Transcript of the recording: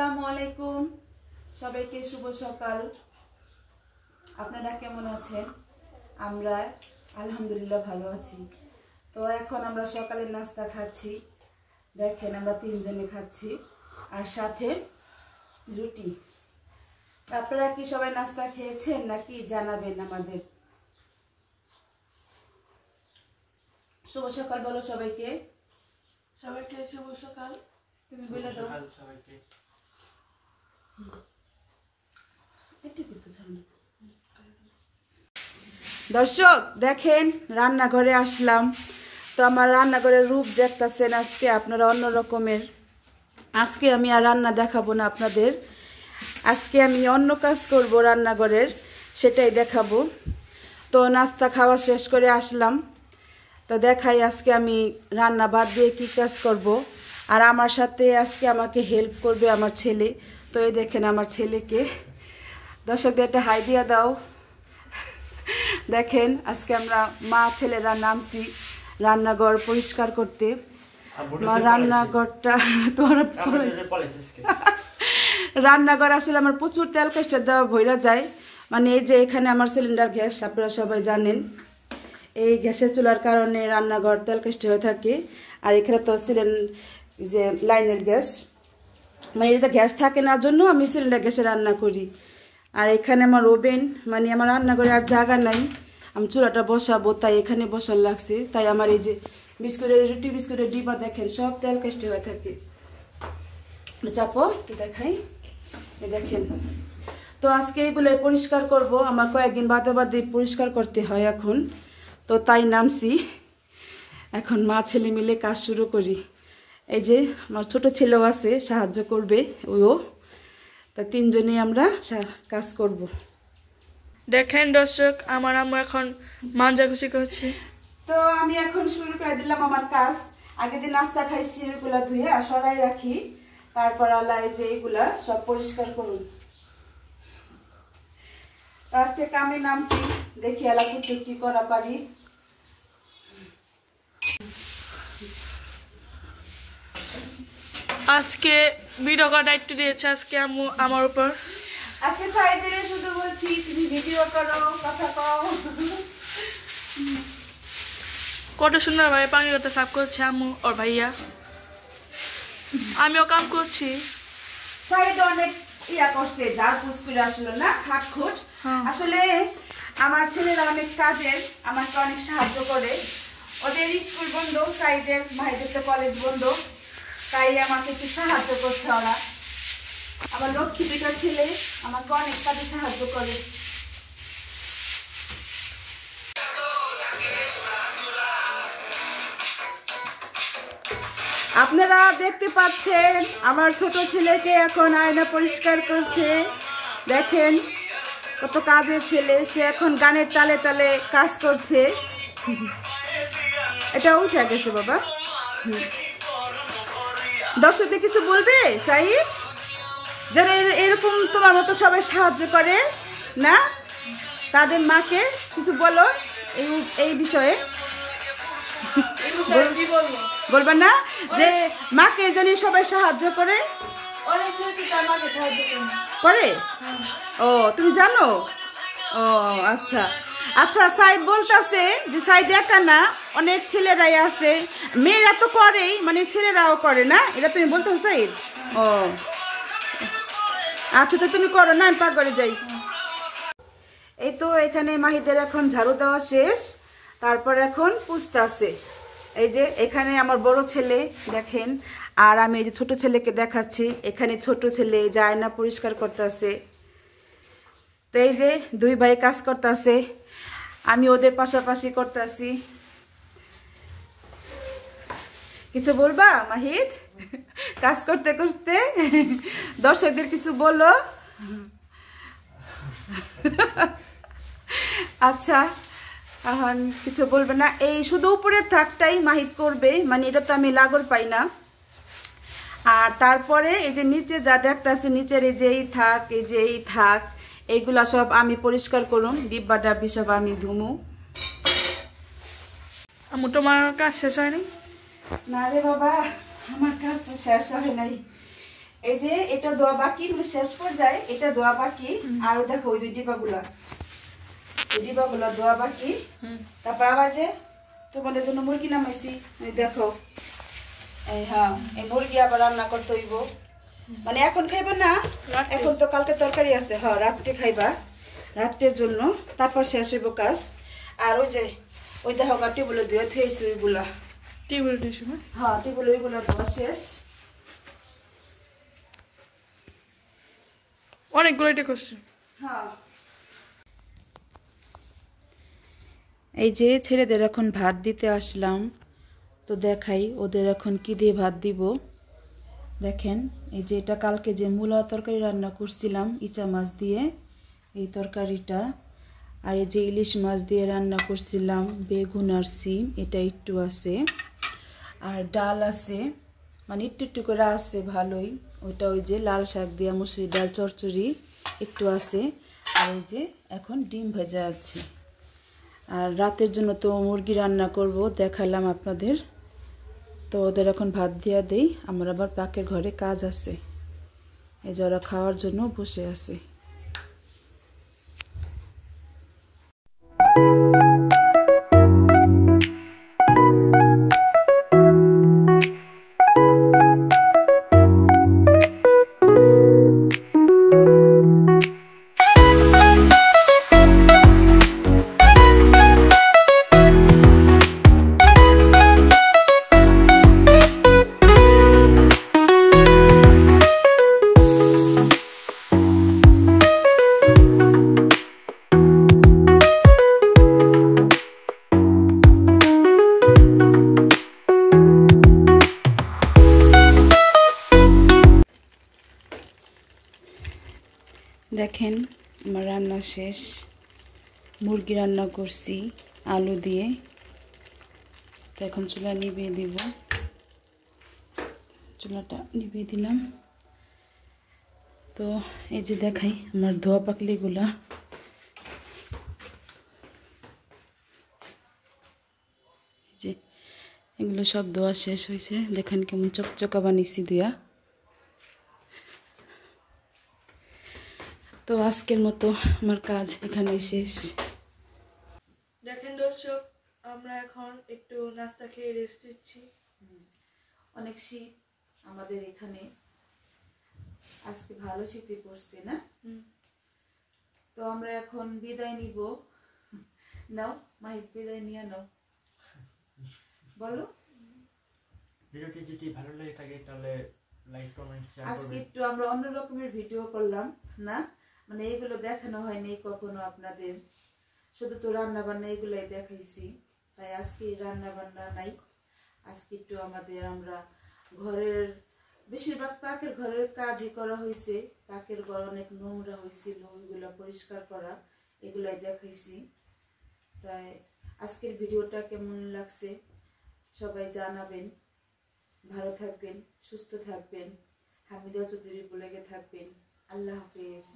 আসসালামু আলাইকুম সবাইকে শুভ সকাল। আপনারা কেমন আছেন? আমরা আলহামদুলিল্লাহ ভালো আছি। তো এখন আমরা সকালের নাস্তা খাচ্ছি। দেখেন আমরা তিনজনে খাচ্ছি আর সাথে রুটি। আপনারা কি সবাই নাস্তা খেয়েছেন নাকি জানাবেন আমাদের। শুভ সকাল বলো সবাইকে। সবাইকে শুভ সকাল। তুমি বলে দাও সবাইকে। দর্শক দেখেন রান্নাঘরে আসলাম। তো আমার রান্নাঘরের রূপ দেখতেছেন আজকে আপনারা অন্য রকমের। আজকে আমি আর রান্না দেখাবো না আপনাদের, আজকে আমি অন্য কাজ করব রান্নাঘরের, সেটাই দেখাবো। তো নাস্তা খাওয়া শেষ করে আসলাম, তো দেখাই আজকে আমি রান্না বাদ দিয়ে কী কাজ করব। আর আমার সাথে আজকে আমাকে হেল্প করবে আমার ছেলে। তো এই দেখেন আমার ছেলেকে। দর্শকদের একটা হাই দিয়া দাও। দেখেন আজকে আমরা মা ছেলেরা নামছি রান্নাঘর পরিষ্কার করতে। রান্নাঘরটা তোমার রান্নাঘর আসলে আমার প্রচুর তেল কাস্টা দেওয়া ভইরা যায়। মানে এই যে এখানে আমার সিলিন্ডার গ্যাস, আপনারা সবাই জানেন এই গ্যাসের চুলার কারণে রান্নাঘর তেল কাস্টা হয়ে থাকে। আর এখানে তো যে লাইনের গ্যাস, মানে এটা গ্যাস থাকে না জন্য আমি সিলিন্ডার গ্যাসে রান্না করি। আর এখানে আমার ওভেন, মানে আমার রান্নাঘরে আর জায়গা নাই, আমি চুলাটা বসাবো তাই এখানে বসার লাগছে। তাই আমার এই যে রুটি বিস্কুটের ডিবা দেখেন সব তেল কাস্টে হয়ে থাকে। চাপো একটু দেখাই, দেখেন। তো আজকে এগুলো পরিষ্কার করব, আমার কয়েকদিন বাদে বাদে পরিষ্কার করতে হয় এখন। তো তাই নামছি, এখন মা ছেলে মিলে কাজ শুরু করি। এই যে আমার ছোট ছেলেও আছে, সাহায্য করবে ও। তা তিনজনেই আমরা কাজ করব। দেখেন দর্শক, আমার আম্মু এখন মাঞ্জাকুচি করছে। তো আমি এখন শুরু করে দিলাম আমার কাজ। আগে যে নাস্তা খাইছি ওইগুলা ধুয়ে আর সরাই রাখি, তারপর আল্লাহ যে এগুলা সব পরিষ্কার করুন। তো আজকে কামে নামছি, দেখি আল্লাহ কি করা পারি। আজকে ভিডিও করার দায়িত্ব দিয়েছে আজকে আম্মু আমার উপর। আজকে সাইডে শুধু বলছি তুমি ভিডিও করো, কথা কও। কত সুন্দর ভাবে পানি করতে সাফ করছে আম্মু ওর ভাইয়া, আমিও কাম করছি। সাইড অনেক ইয়া করছে, যার পুষ করে আসলো না খাটখুট। আসলে আমার ছেলেরা অনেক কাজের, আমাকে অনেক সাহায্য করে। ওদের স্কুল বন্ধ, সাইডের ভাইদের তো কলেজ বন্ধ, তাই আমাকে একটু সাহায্য করছে ওরা। আমার লক্ষ্মী দুটা ছেলে আমাকে অনেক কাজে সাহায্য করে। আপনারা দেখতে পাচ্ছেন আমার ছোট ছেলেকে এখন আয়না পরিষ্কার করছে। দেখেন কত কাজের ছেলে, সে এখন গানের তালে তালে কাজ করছে। এটা উঠে গেছে বাবা। দর্শকদের কিছু বলবে সাইদ, যেন এরকম তোমার মতো সবাই সাহায্য করে না, তাদের মাকে কিছু বলো এই বিষয়ে। বলবেন না যে মাকে যেন সবাই সাহায্য করে করে? ও তুমি জানো? ও আচ্ছা আচ্ছা। সাইদ বলতেছে যে সাইদ একা না, অনেক ছেলেরাই আছে, মেয়েরা তো করেই, মানে ছেলেরাও করে না, এটা তুমি বলতেছো সাইদ? ও আচ্ছা, তো তুমি করো না, আমি পাকঘরে যাই। এই তো এখানে মাহিদের এখন ঝাড়ু দেওয়া শেষ, তারপর এখন পুছতে আছে। এই যে এখানে আমার বড় ছেলে দেখেন, আর আমি এই যে ছোট ছেলেকে দেখাচ্ছি। এখানে ছোট ছেলে যে আয়না পরিষ্কার করতে আছে। তো এই যে দুই ভাই কাজ করতে আছে, আমি ওদের পাশাপাশি করতে আছি। কিছু বলবা মাহিদ? কাজ করতে করতে দর্শকদের কিছু বলো। আচ্ছা এখন কিছু বলবে না, এই শুধু উপরের থাকটাই মাহিদ করবে, মানে এটা তো আমি লাগর পাই না। আর তারপরে এই যে নিচে যা দেখতেছে, নিচের এই যে এই থাক, এই যে এই থাক, এইগুলা সব আমি পরিষ্কার করুন, ডিব্বা ডাব্বি সব আমি ধুমু। আম্মু তোমার কাজ শেষ হয়নি? না রে বাবা, আমার কাজ তো শেষ হয় নাই। এই যে এটা দোয়া বাকি, মানে শেষ পর্যায়ে এটা দোয়া বাকি। আর দেখো ওই যে ডিবাগুলা, এই ডিবাগুলা দোয়া বাকি। তারপর আবার যে তোমাদের জন্য মুরগি নামাইছি, এই দেখো। এই হ্যাঁ, এই মুরগি আবার রান্না করতে হইব, মানে এখন খাইবা না, এখন তো কালকে তরকারি আছে। হ্যাঁ, রাত্রে খাইবা, রাত্রের জন্য। তারপর শেষ হইব কাজ। আর ওই যে ওই দেখো টেবিলে ধুয়ে থুয়েছি ওইগুলা, টেবিল দিয়েছি। হ্যাঁ, টেবিলে ওইগুলা ধোয়া শেষ। অনেকগুলো এটা করছি। হ্যাঁ, এই যে ছেলেদের এখন ভাত দিতে আসলাম, তো দেখাই ওদের এখন কি দিয়ে ভাত দিব। দেখেন, এই যে এটা কালকে যে মূলা তরকারি রান্না করছিলাম ইচা মাছ দিয়ে, এই তরকারিটা। আর এই যে ইলিশ মাছ দিয়ে রান্না করছিলাম বেগুন আর সিম, এটা একটু আছে। আর ডাল আছে, মানে একটু একটু করে আছে ভালোই। ওইটা ওই যে লাল শাক দিয়ে মুসুরি ডাল চচ্চড়ি একটু আছে। আর এই যে এখন ডিম ভাজা আছে। আর রাতের জন্য তো মুরগি রান্না করব, দেখালাম আপনাদের। তো ওদের এখন ভাত দিয়া দেই, আমার আবার পাকের ঘরে কাজ আছে। এই যে ওরা খাওয়ার জন্য বসে আছে। দেখেন আমার রান্না শেষ, মুরগি রান্না করছি আলু দিয়ে। তো এখন চুলা নিভিয়ে দিব, চুলাটা নিভিয়ে দিলাম। তো এই যে দেখাই আমার ধোয়া পাকলিগুলা, যে এগুলো সব ধোয়া শেষ হয়েছে। দেখেন কেমন চকচকা বানিয়েছি দিয়া। তো আজকের মতো আমার কাজ এখানেই শেষ। দেখেন দর্শক, আমরা এখন একটু নাস্তা খেয়ে রেস্ট নিচ্ছি। অনেক শীত আমাদের এখানে, আজকে ভালো শীতই পড়ছে না। তো আমরা এখন বিদায় নিব। নাও মাহিত, বিদায় নিয়ে নাও, বলো। ভিডিওটি যদি ভালো লাগে থাকে তাহলে লাইক কমেন্ট শেয়ার করবেন। আজকে একটু আমরা অন্য রকমের ভিডিও করলাম না, মানে এইগুলো দেখানো হয়নি কখনো আপনাদের, শুধু তো রান্না বান্না এগুলাই দেখাইছি। তাই আজকে রান্না বান্না নাই, আজকে একটু আমরা ঘরের বেশিরভাগ পাকের ঘরের কাজই করা হয়েছে। পাকের ঘর অনেক নোংরা হয়েছিল, ওইগুলো পরিষ্কার করা, এগুলাই দেখাইছি। তাই আজকের ভিডিওটা কেমন লাগছে সবাই জানাবেন। ভালো থাকবেন, সুস্থ থাকবেন, হামিদা চৌধুরী ব্লগে থাকবেন। আল্লাহ হাফেজ।